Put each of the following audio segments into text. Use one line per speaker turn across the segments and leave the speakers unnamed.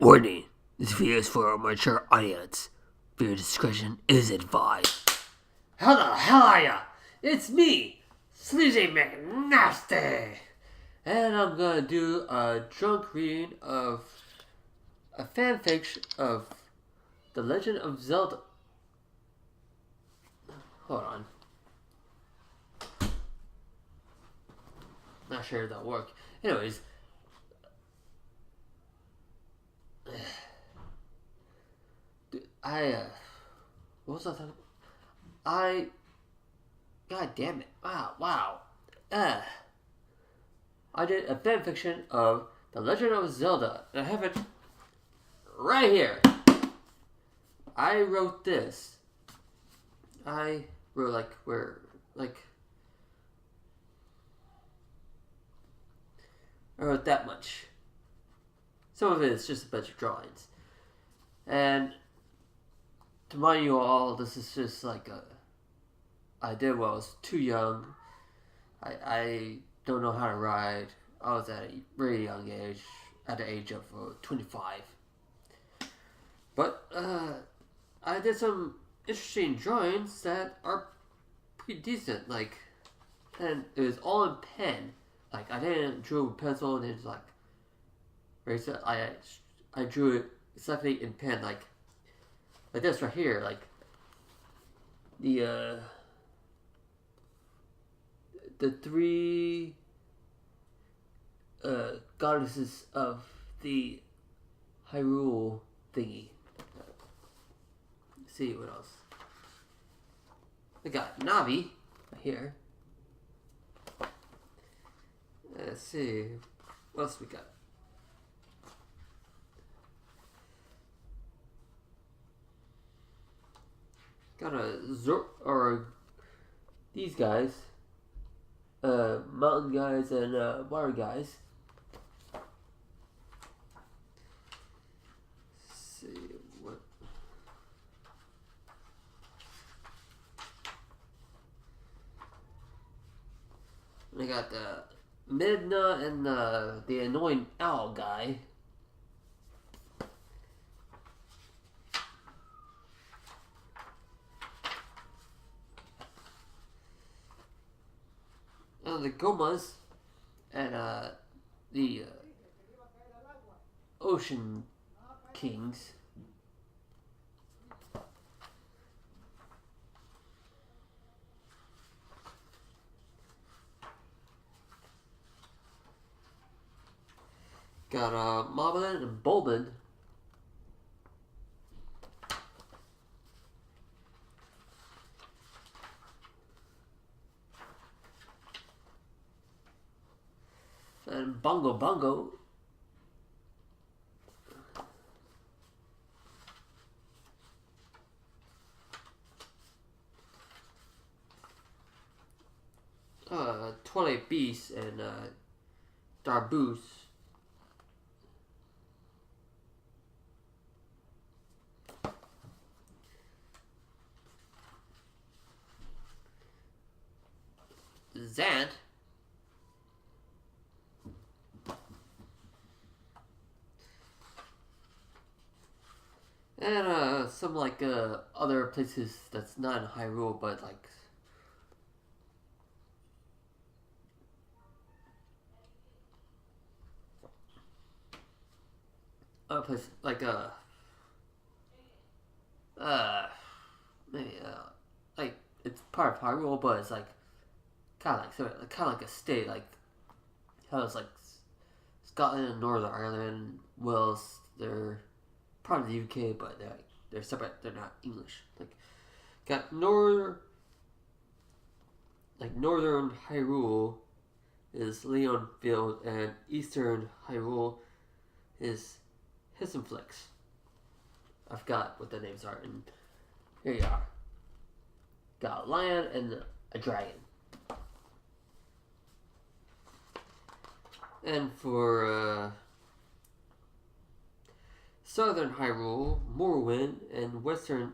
Warning, this video is for a mature audience. Viewer discretion is advised.
How the hell are ya? It's me, Sleazy McNasty! And I'm gonna do a drunk reading of a fanfiction of The Legend of Zelda. Hold on. Not sure if that'll work. Anyways. What was I talking about? God damn it. Wow. I did a fanfiction of The Legend of Zelda. And I have it right here. I wrote this. I wrote I wrote that much. Some of it is just a bunch of drawings. And to mind you all, this is just I did when I was too young. I don't know how to ride. I was at a very young age, at the age of 25. But I did some interesting drawings that are pretty decent. And it was all in pen. I didn't draw with pencil and it's I drew it exactly in pen, like this right here, the three goddesses of the Hyrule thingy. Let's see what else. We got Navi right here. Let's see what else we got. Got these guys, mountain guys and water guys. Let's see what. I got the Midna and the annoying owl guy. The Gomas and the Ocean Kings. Got Moblin and Bolden. And Bongo. Twilight Beast and Darboose. Zant. And some other places that's not in Hyrule, but other places maybe it's part of Hyrule, but it's kind of like a state, how it's Scotland and Northern Ireland, Wales. They're part of the UK, but they're separate. They're not English. Got Northern Hyrule is Leonfield, and Eastern Hyrule is Hissenflix. I forgot what the names are, and here you are. Got a lion and a dragon. And for Southern Hyrule, Morrowind, and Western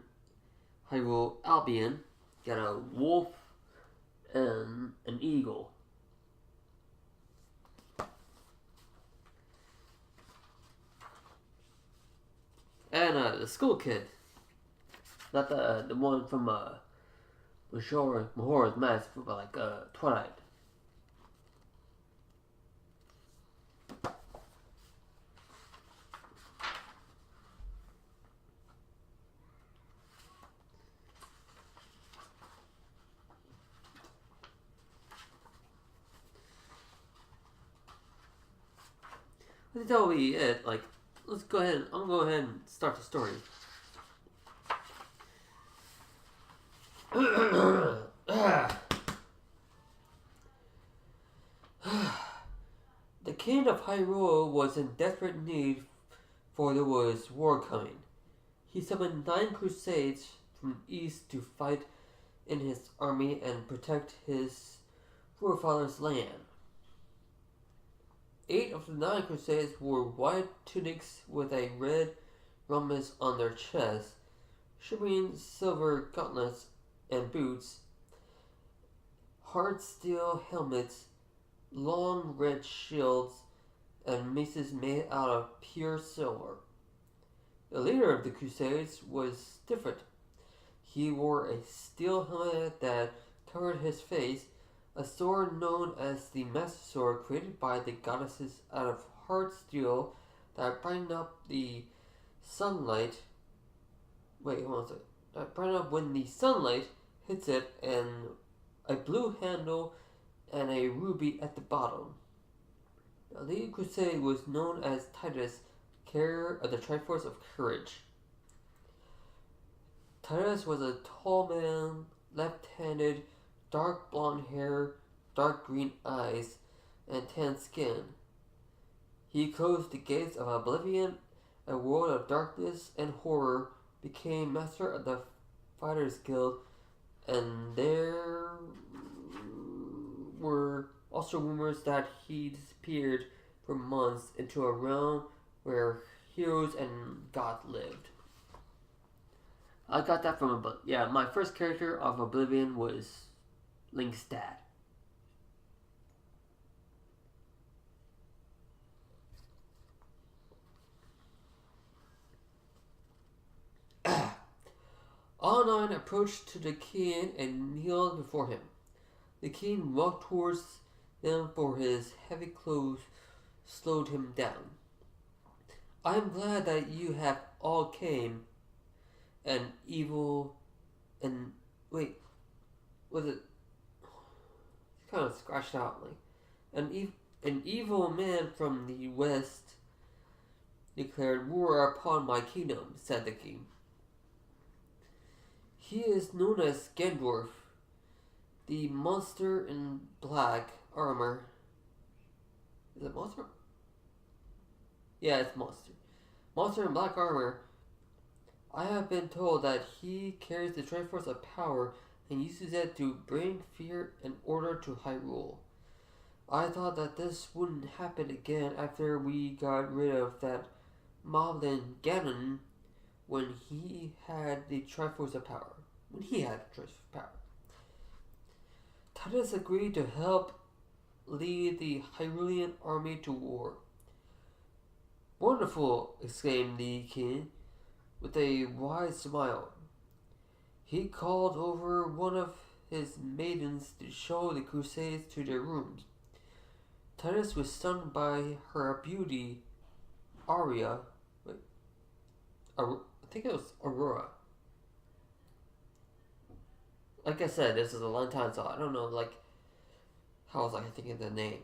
Hyrule, Albion, got a wolf and an eagle. And the school kid, not the one from Majora's Mask, but like Twilight. I think that will be it. Like, let's go ahead. I'm gonna go ahead and start the story. The king of Hyrule was in desperate need, for there was war coming. He summoned 9 crusades from east to fight in his army and protect his forefathers' land. 8 of the 9 crusades wore white tunics with a red rhombus on their chests, shimmering silver gauntlets and boots, hard steel helmets, long red shields, and maces made out of pure silver. The leader of the Crusades was different. He wore a steel helmet that covered his face, a sword known as the Master Sword, created by the goddesses out of hard steel that brightened up the sunlight. Wait, hold on a second. That brighten up when the sunlight hits it, and a blue handle and a ruby at the bottom. The lead crusade was known as Titus, carrier of the Triforce of Courage. Titus was a tall man, left-handed, dark blonde hair, dark green eyes, and tan skin. He closed the gates of oblivion, a world of darkness and horror, became master of the Fighters Guild, and there were also rumors that he disappeared for months into a realm where heroes and gods lived. I got that from a book. Yeah, my first character of Oblivion was Link's dad. All 9 approached to the king and kneeled before him. The king walked towards them, for his heavy clothes slowed him down. I am glad that you have all came. An evil and wait, was it? It's kind of scratched out. Like an evil man from the west declared war upon my kingdom, said the king. He is known as Gandorf, the monster in black armor. Is it monster? Yeah, it's monster. Monster in black armor. I have been told that he carries the Triforce of Power and uses it to bring fear and order to Hyrule. I thought that this wouldn't happen again after we got rid of that Moblin Ganon when he had the Triforce of Power. Titus agreed to help lead the Hyrulean army to war. Wonderful, exclaimed the king with a wide smile. He called over one of his maidens to show the crusades to their rooms. Titus was stunned by her beauty. I think it was Aurora. Like I said, this is a long time, so I don't know, how was I thinking the name?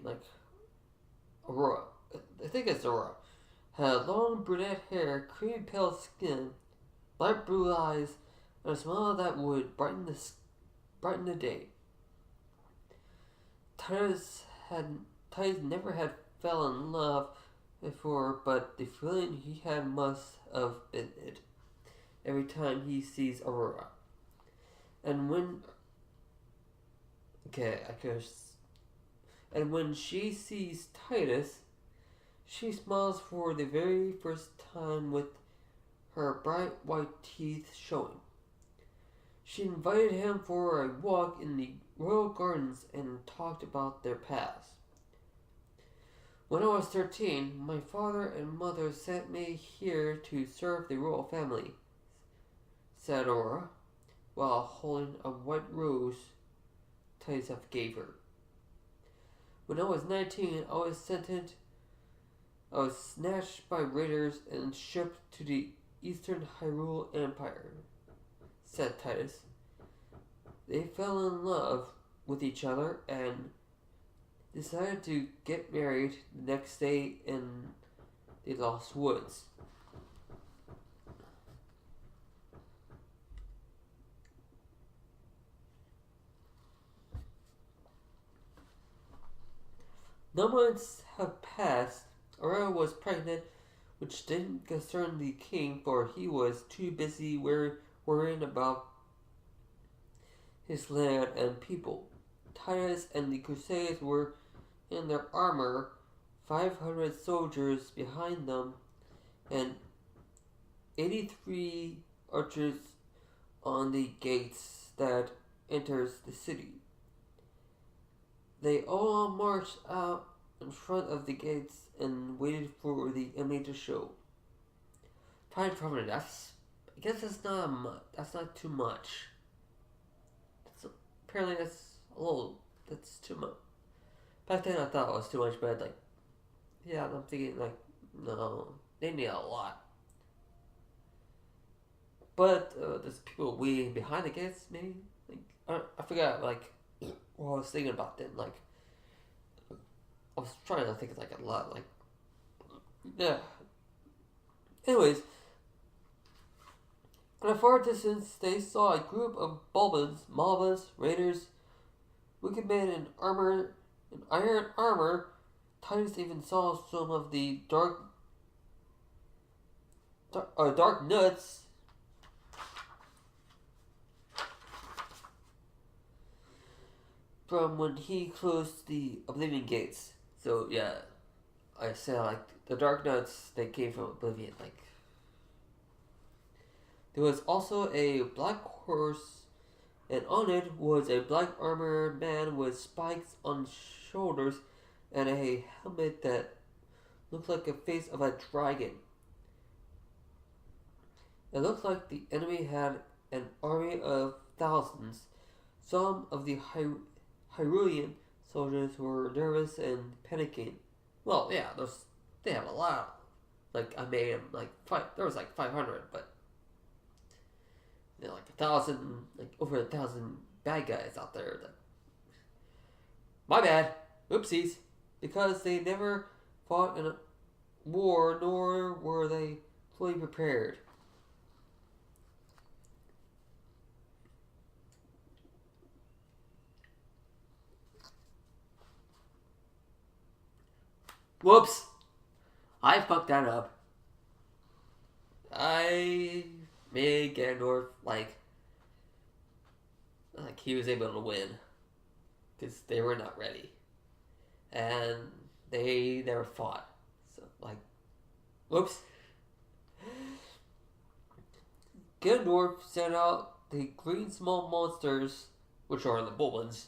Aurora. I think it's Aurora. Had long brunette hair, cream pale skin, light blue eyes, and a smile that would brighten the day. Titus never had fell in love before, but the feeling he had must have been it every time he sees Aurora. And when she sees Titus, she smiles for the very first time with her bright white teeth showing. She invited him for a walk in the royal gardens and talked about their past. When I was 13, my father and mother sent me here to serve the royal family, said Aurora, while holding a white rose Tyson gave her. When I was 19, I was snatched by raiders and shipped to the Eastern Hyrule Empire, said Titus. They fell in love with each other and decided to get married the next day in the Lost Woods. No months have passed. Aurora was pregnant, which didn't concern the king, for he was too busy worrying about his land and people. Titus and the Crusades were in their armor, 500 soldiers behind them, and 83 archers on the gates that enters the city. They all marched out in front of the gates and waited for the enemy to show. 500, I guess that's not too much. Apparently that's too much. Back then I thought it was too much, but I'm thinking no, they need a lot. But there's people waiting behind the gates, maybe? I forgot, what I was thinking about then, I was trying to think of a lot, yeah. Anyways, in a far distance, they saw a group of Malvas, raiders, wicked men in iron armor. Titus even saw some of the dark nuts from when he closed the Oblivion gates. So yeah, I said the dark nuts that came from Oblivion. There was also a black horse, and on it was a black armored man with spikes on shoulders and a helmet that looked like the face of a dragon. It looked like the enemy had an army of thousands. Some of the Hyrulean soldiers were nervous and panicking. Well, yeah, they have a lot. I made them there was 500, but 1,000, over 1,000 bad guys out there. My bad, oopsies, because they never fought in a war, nor were they fully prepared. Whoops! I fucked that up. I made Ganondorf like he was able to win. Because they were not ready. And they never fought. So, whoops. Ganondorf sent out the green small monsters, which are the Bulbins,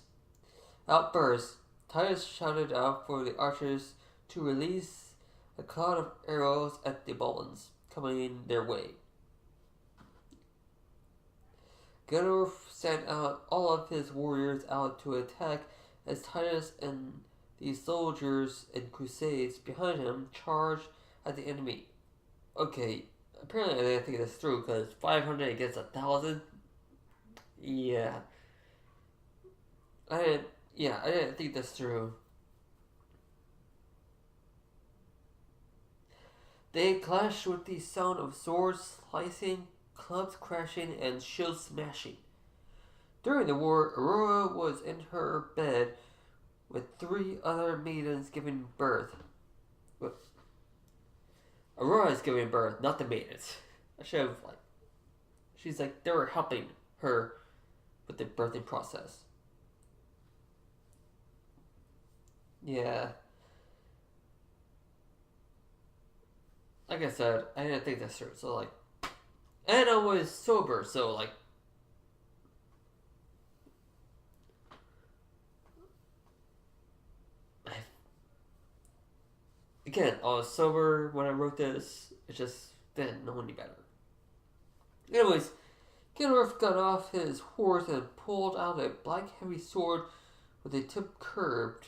out first. Titus shouted out for the archers to release a cloud of arrows at the Bulbins coming their way. Ganondorf sent out all of his warriors out to attack as Titus and the soldiers and crusades behind him charged at the enemy. Okay, apparently I didn't think this through because 500 against 1,000? Yeah. I didn't think this through. They clashed with the sound of swords slicing, clubs crashing, and shields smashing. During the war, Aurora was in her bed with 3 other maidens giving birth. Aurora is giving birth, not the maidens. I should have, she's they were helping her with the birthing process. Yeah. Like I said, I didn't think this through, so and I was sober, so again, I was sober when I wrote this. It just didn't know any better. Anyways, Ganondorf got off his horse and pulled out a black heavy sword with a tip curved.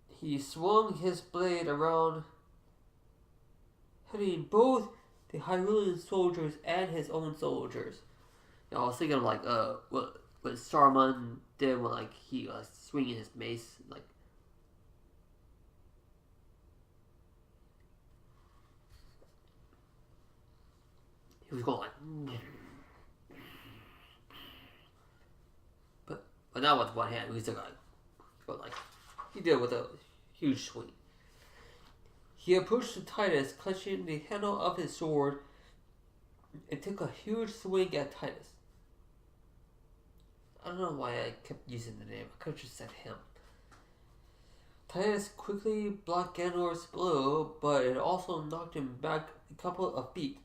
He swung his blade around, hitting both the Hyrulean soldiers and his own soldiers. You know, I was thinking of like what Saruman did when like he was swinging his mace, like. He was going like, but not with one hand. He was like, he did it with a huge swing. He approached Titus, clutching the handle of his sword, and took a huge swing at Titus. I don't know why I kept using the name. I could have just said him. Titus quickly blocked Ganondorf's blow, but it also knocked him back a couple of feet.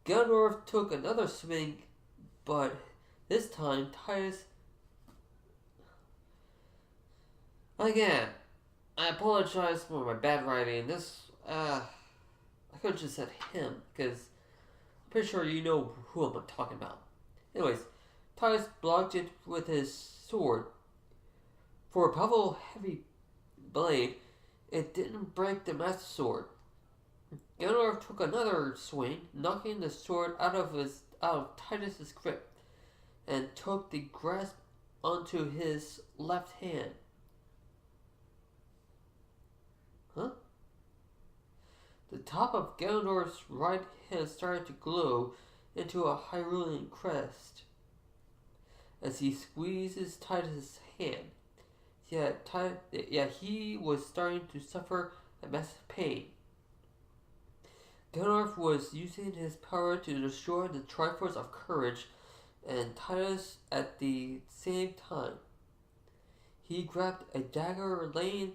Ganondorf took another swing, but this time Titus... Again, I apologize for my bad writing. I could have just said him, because I'm pretty sure you know who I'm talking about. Anyways, Titus blocked it with his sword. For a powerful, heavy blade, it didn't break the Master Sword. Ganondorf took another swing, knocking the sword out of Titus's grip, and took the grasp onto his left hand. Huh? The top of Ganondorf's right hand started to glow into a Hyrulean crest as he squeezes Titus's hand. Yet he was starting to suffer a massive pain. Ganondorf was using his power to destroy the Triforce of Courage and Titus at the same time. He grabbed a dagger laying...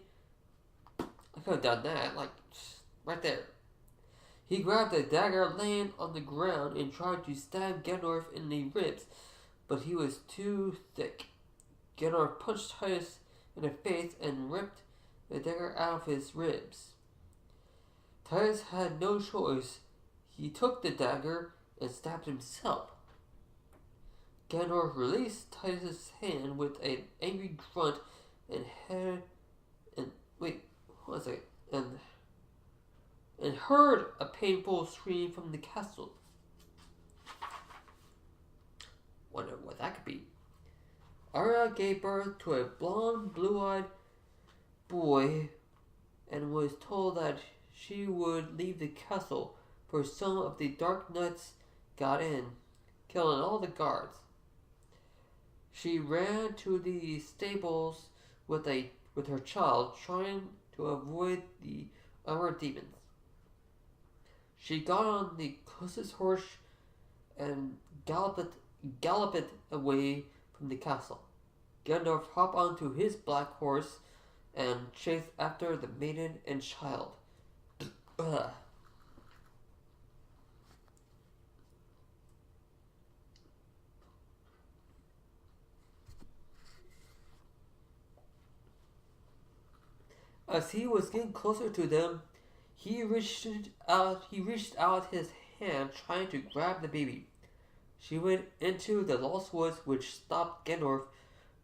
I could have done that, like, right there. He grabbed a dagger laying on the ground and tried to stab Ganondorf in the ribs, but he was too thick. Ganondorf punched Titus in the face and ripped the dagger out of his ribs. Titus had no choice. He took the dagger and stabbed himself. Ganondorf released Titus' hand with an angry grunt and heard a painful scream from the castle. Wonder what that could be. Arya gave birth to a blonde, blue-eyed boy and was told that she would leave the castle, for some of the Dark Knights got in, killing all the guards. She ran to the stables with her child, trying to avoid the armored demons. She got on the closest horse and galloped away from the castle. Ganondorf hopped onto his black horse and chased after the maiden and child. As he was getting closer to them, he reached out his hand, trying to grab the baby. She went into the Lost Woods, which stopped Ganondorf,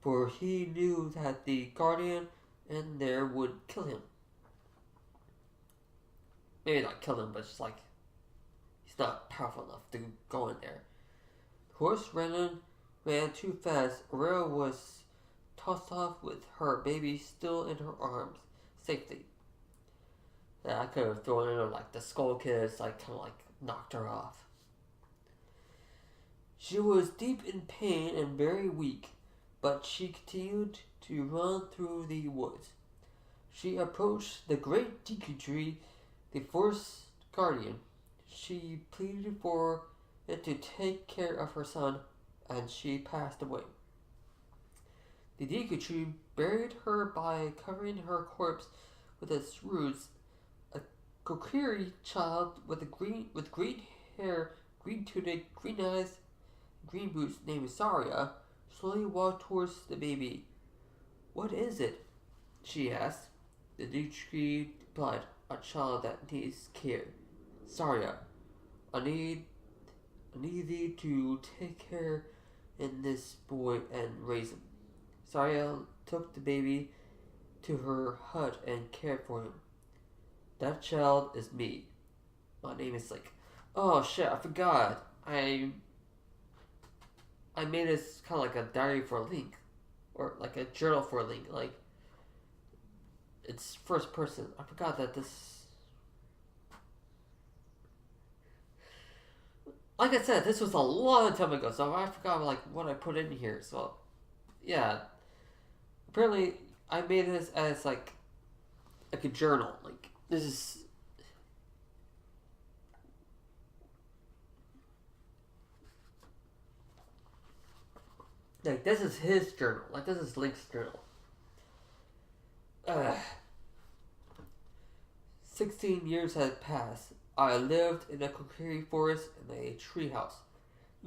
for he knew that the Guardian in there would kill him. Maybe not kill him, but just like, he's not powerful enough to go in there. The horse ran too fast. Aurora was tossed off with her baby still in her arms, safely. Yeah, I could have thrown in like the skull kiss, like kind of like knocked her off. She was deep in pain and very weak, but she continued to run through the woods. She approached the great Deku Tree, the forest guardian. She pleaded for it to take care of her son, and she passed away. The Deku Tree buried her by covering her corpse with its roots. A Kokiri child with green hair, green tunic, green eyes, green boots named Saria slowly walked towards the baby. "What is it?" she asked. The new tree replied, "A child that needs care. Saria, I need thee to take care in this boy and raise him." Saria took the baby to her hut and cared for him. "That child is me. My name is like, oh shit, I forgot. I made this kind of like a diary for Link, or like a journal for Link. Like it's first person. I forgot that this. Like I said, this was a long time ago, so I forgot like what I put in here. So, yeah. Apparently, I made this as like a journal. Like this is. Like this is his journal. Like this is Link's journal. 16 years had passed. I lived in a Kokiri forest in a treehouse.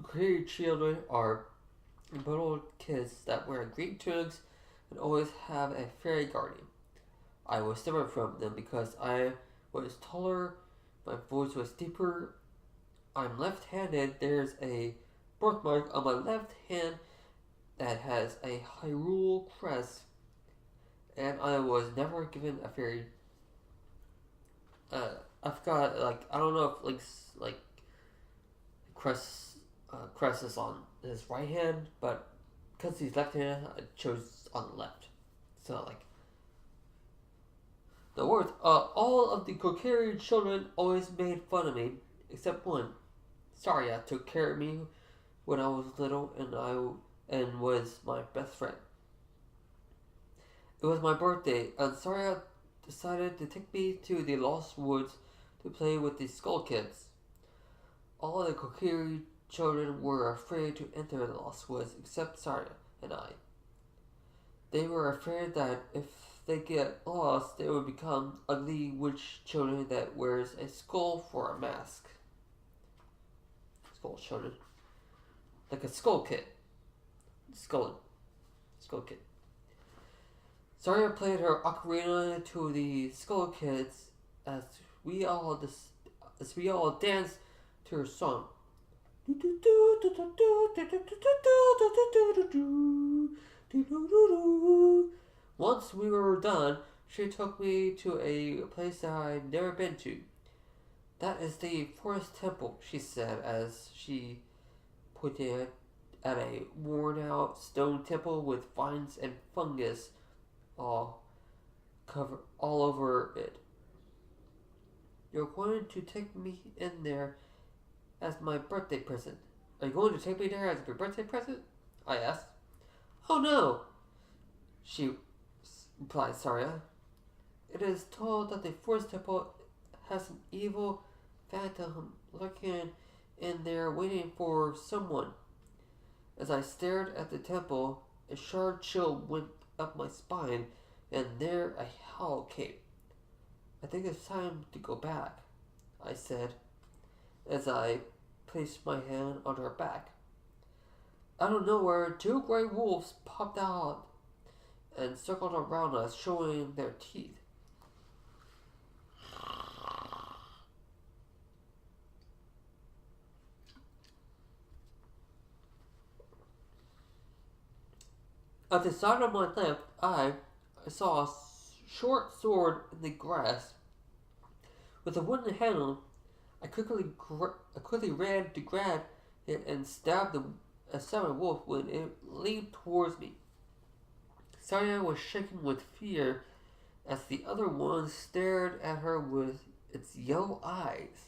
Kokiri children are little kids that wear green tunics and always have a fairy guardian. I was different from them because I was taller, my voice was deeper. I'm left-handed. There's a birthmark on my left hand that has a Hyrule crest, and I was never given a fairy. I forgot. Like I don't know if Link's like crest is on his right hand, but because he's left-handed, I chose on the left. So like the words. All of the Kokiri children always made fun of me, except one. Saria took care of me when I was little, and was my best friend. It was my birthday, and Saria decided to take me to the Lost Woods to play with the Skull Kids. All the Kokiri children were afraid to enter the Lost Woods except Saria and I. They were afraid that if they get lost, they would become ugly witch children that wears a skull for a mask. Skull children. Like a skull kid. Skull kid. Saria played her ocarina to the Skull Kids as we all danced to her song. Once we were done, she took me to a place that I'd never been to. "That is the Forest Temple," she said as she pointed at a worn-out stone temple with vines and fungus all over it. "You're going to take me in there as my birthday present." "Are you going to take me there as your birthday present?" I asked. "Oh no," she replied, Saria. "It is told that the Forest Temple has an evil phantom lurking in there waiting for someone." As I stared at the temple, a sharp chill went up my spine, and there a howl came. "I think it's time to go back," I said, as I placed my hand on her back. Out of nowhere, two gray wolves popped out and circled around us, showing their teeth. At the side of my left eye, I saw a short sword in the grass. With a wooden handle, I quickly ran to grab it and stabbed a wolf when it leaped towards me. Saria was shaking with fear as the other one stared at her with its yellow eyes.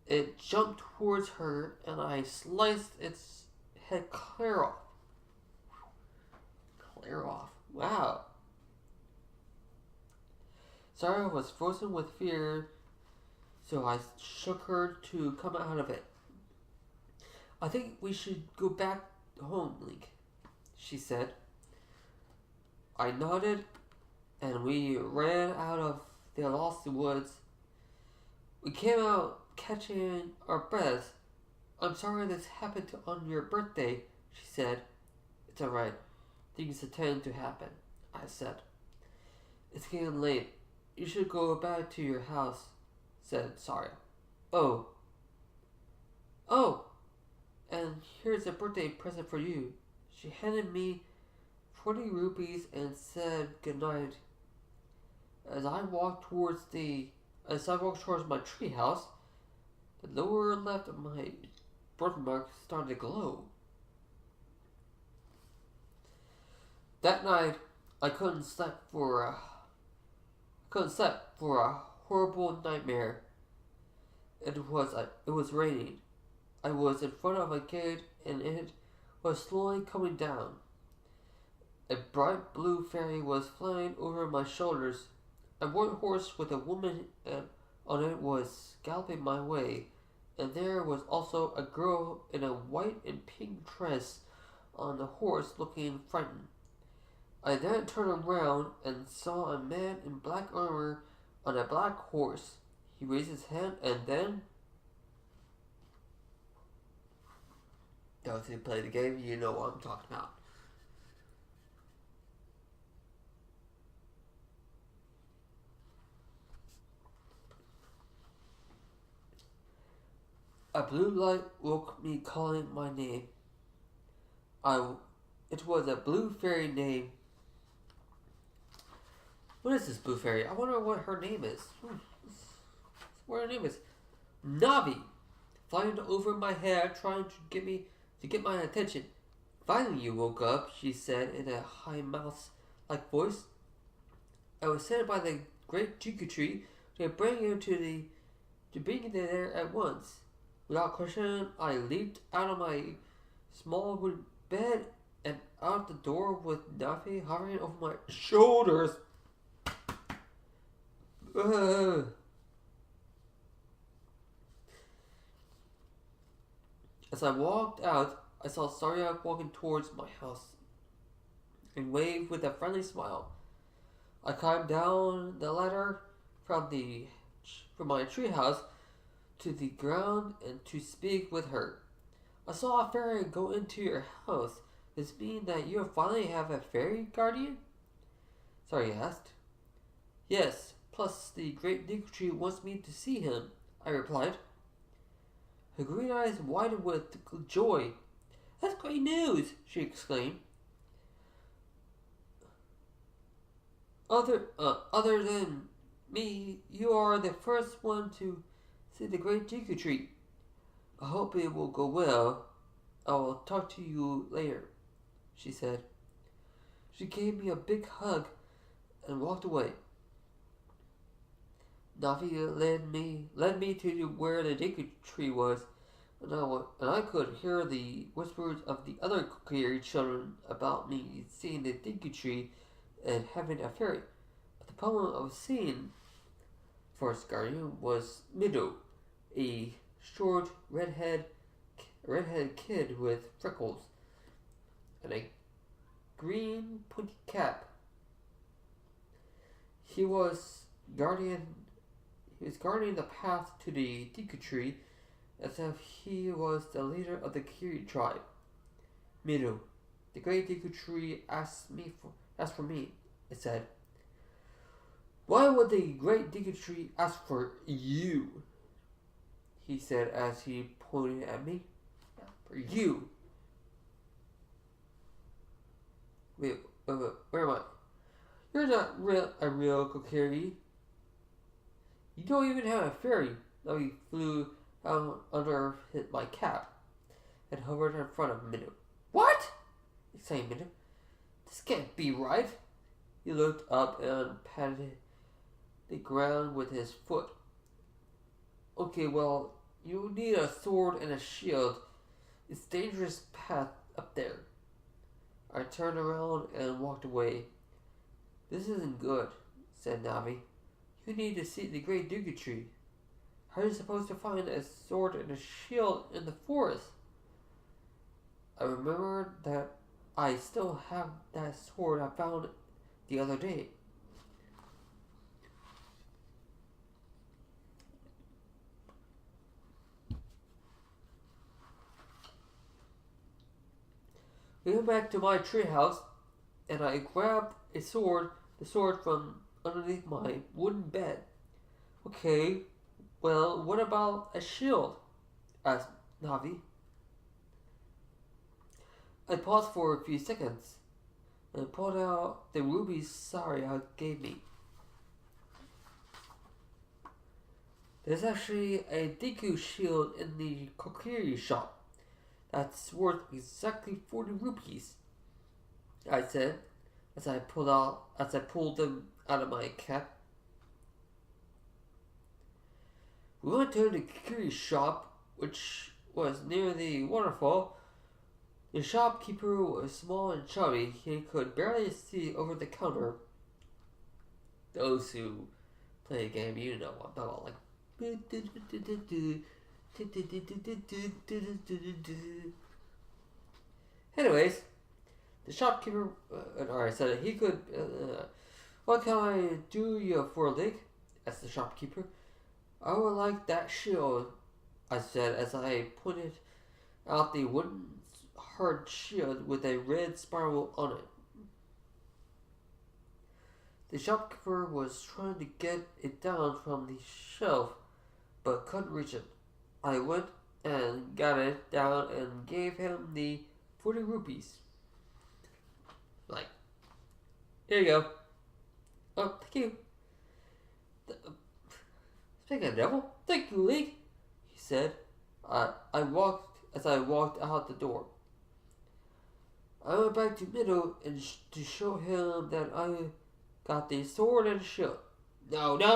It jumped towards her, and I sliced its head clear off. Wow. Saria was frozen with fear, so I shook her to come out of it. "I think we should go back home, Link," she said. I nodded, and we ran out of the Lost Woods. We came out catching our breaths. "I'm sorry this happened on your birthday," she said. "It's alright. Things tend to happen," I said. It's getting late. You should go back to your house, said Saria. Oh. Oh! And here's a birthday present for you. She handed me 20 rupees and said goodnight. As I walked towards my treehouse, the lower left of my birthmark started to glow. That night, I couldn't sleep for a horrible nightmare. It was raining. I was in front of a gate and it was slowly coming down. A bright blue fairy was flying over my shoulders. A white horse with a woman on it was galloping my way, and there was also a girl in a white and pink dress on the horse looking frightened. I then turned around and saw a man in black armor on a black horse. He raised his hand and then... Those who play the game, you know what I'm talking about. A blue light woke me calling my name. It was a blue fairy name. What is this blue fairy? I wonder what her name is. What her name is? Navi, flying over my head, trying to get my attention. Finally, you woke up, she said in a high mouse-like voice. I was sent by the great Juku tree to bring you there at once. Without question, I leaped out of my small wooden bed and out the door with Navi hovering over my shoulders. As I walked out, I saw Saria walking towards my house and waved with a friendly smile. I climbed down the ladder from my treehouse to the ground and to speak with her. I saw a fairy go into your house. Does this mean that you finally have a fairy guardian? Saria asked. Yes, plus the great Deku Tree wants me to see him, I replied. Her green eyes widened with joy. That's great news, she exclaimed. Other than me, you are the first one to see the great Deku Tree. I hope it will go well. I will talk to you later, she said. She gave me a big hug and walked away. Navi led me to where the Deku Tree was, and I could hear the whispers of the other Kokiri children about me seeing the Deku Tree and having a fairy. But the problem I was seeing Forest Guardian was Mido, a short redhead kid with freckles and a green pointy cap. He was guarding the path to the Deku Tree as if he was the leader of the Kiri tribe. Mido, the great Deku Tree asked for me, it said. Why would the great Deku Tree ask for you? He said as he pointed at me. For you. Wait, where am I? You're not a real Kokiri. You don't even have a fairy. Now he flew out under my cap and hovered in front of Mido. What? Exclaimed Mido. This can't be right. He looked up and patted the ground with his foot. Okay, well, you need a sword and a shield. It's a dangerous path up there. I turned around and walked away. This isn't good, said Navi. You need to see the great Deku Tree. How are you supposed to find a sword and a shield in the forest? I remembered that I still have that sword I found the other day. We went back to my treehouse, and I grabbed the sword from underneath my wooden bed. Okay, well, what about a shield? Asked Navi. I paused for a few seconds and pulled out the ruby Saria gave me. There's actually a Deku shield in the Kokiri shop that's worth exactly 40 rupees, I said as I pulled them out of my cap. We went to the Kokiri shop, which was near the waterfall. The shopkeeper was small and chubby. He could barely see over the counter. Those who play a game, you know what I'm talking about, like. Anyways, the shopkeeper said he could. What can I do you for, Link? Asked the shopkeeper. I would like that shield, I said as I pointed out the wooden hard shield with a red spiral on it. The shopkeeper was trying to get it down from the shelf, but couldn't reach it. I went and got it down and gave him the 40 rupees. Like, here you go. Oh, thank you. Speaking of devil, thank you, Link, he said. I walked out the door. I went back to Middle and to show him that I got the sword and shield. No. There's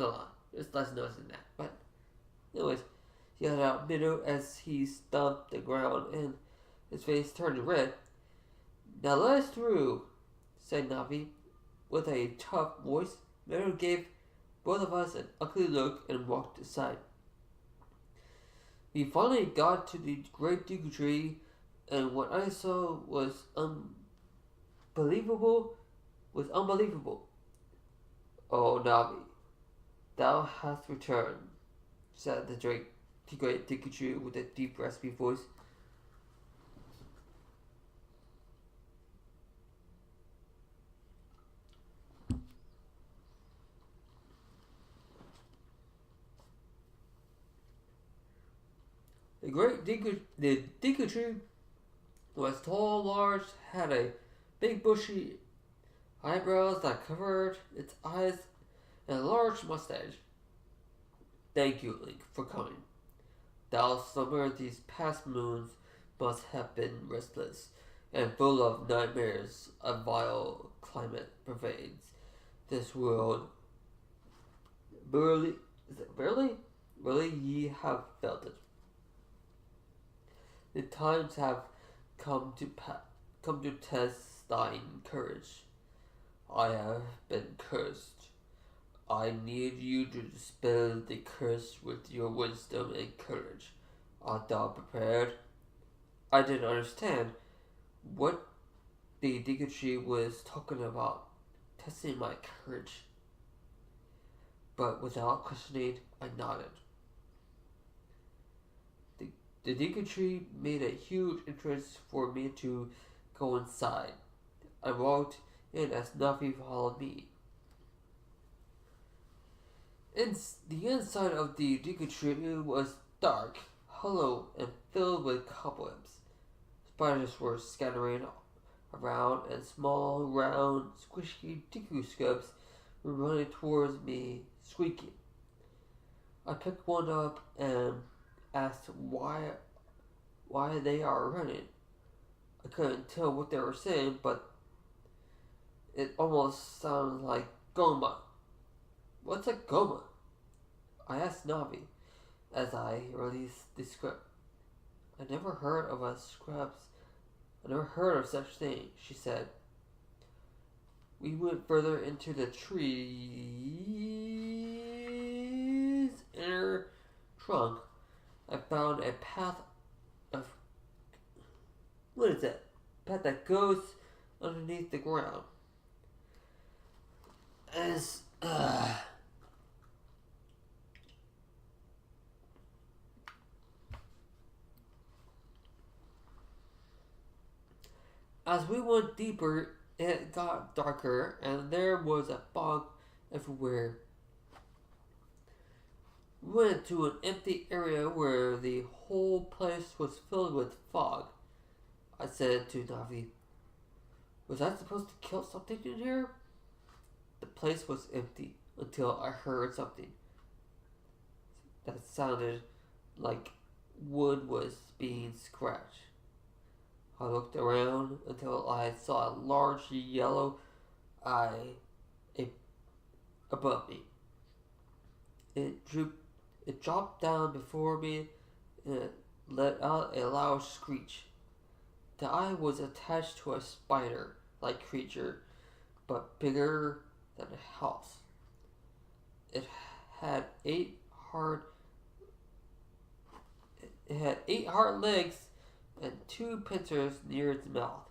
a lot. There's less noise than that. But, anyways, he got out Middle as he stomped the ground and his face turned red. Now let us through, said Navi with a tough voice. Middle gave both of us an ugly look and walked aside. We finally got to the great Deku Tree, and what I saw was unbelievable. Oh, Navi, thou hast returned, said the great Deku Tree with a deep, raspy voice. The Deku Tree was tall, large, had a big bushy eyebrows that covered its eyes, and a large mustache. Thank you, Link, for coming. Thou summer these past moons must have been restless and full of nightmares. A vile climate pervades this world. Really ye have felt it. The times have come to test thine courage. I have been cursed. I need you to dispel the curse with your wisdom and courage. Art thou prepared? I didn't understand what the Deku Tree was talking about, testing my courage. But without questioning, I nodded. The Deku Tree made a huge entrance for me to go inside. I walked in as Navi followed me. The inside of the Deku Tree was dark, hollow, and filled with cobwebs. Spiders were scattering around, and small, round, squishy Deku scubs were running towards me, squeaking. I picked one up and asked why they are running. I couldn't tell what they were saying, but it almost sounded like Goma. What's a Goma? I asked Navi as I released the script. I never heard of such thing, she said. We went further into the tree's inner trunk. I found a path path that goes underneath the ground. As we went deeper it got darker, and there was a fog everywhere. We went to an empty area where the whole place was filled with fog. I said to Navi, "Was I supposed to kill something in here?" The place was empty until I heard something that sounded like wood was being scratched. I looked around until I saw a large yellow eye above me. It dropped down before me and let out a loud screech. The eye was attached to a spider-like creature, but bigger than a house. It had eight hard legs and two pincers near its mouth.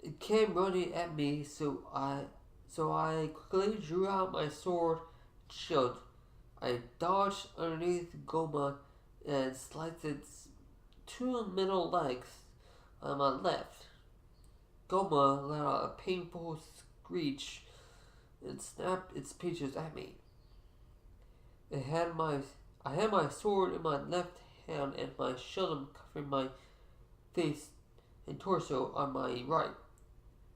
It came running at me, so I quickly drew out my sword and shield. I dodged underneath Goma and sliced its two middle legs on my left. Goma let out a painful screech and snapped its pinchers at me. I had my sword in my left hand and my shield covering my face and torso on my right,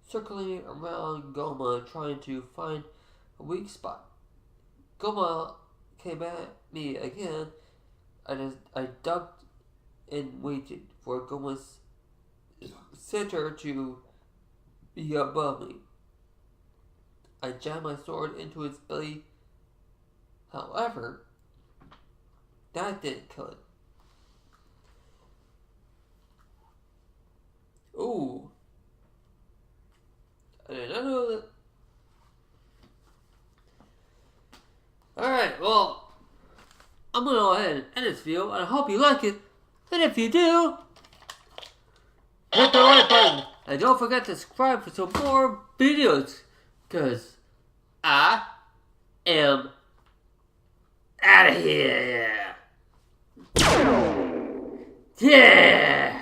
circling around Goma trying to find a weak spot. Goma came at me again. I ducked and waited for Goma's center to be above me. I jammed my sword into its belly. However, that didn't kill it. Ooh. I did not know that. Alright, well, I'm going to go ahead and end this video, and I hope you like it. And if you do, hit the like button. And don't forget to subscribe for some more videos. Because I am out of here. Yeah!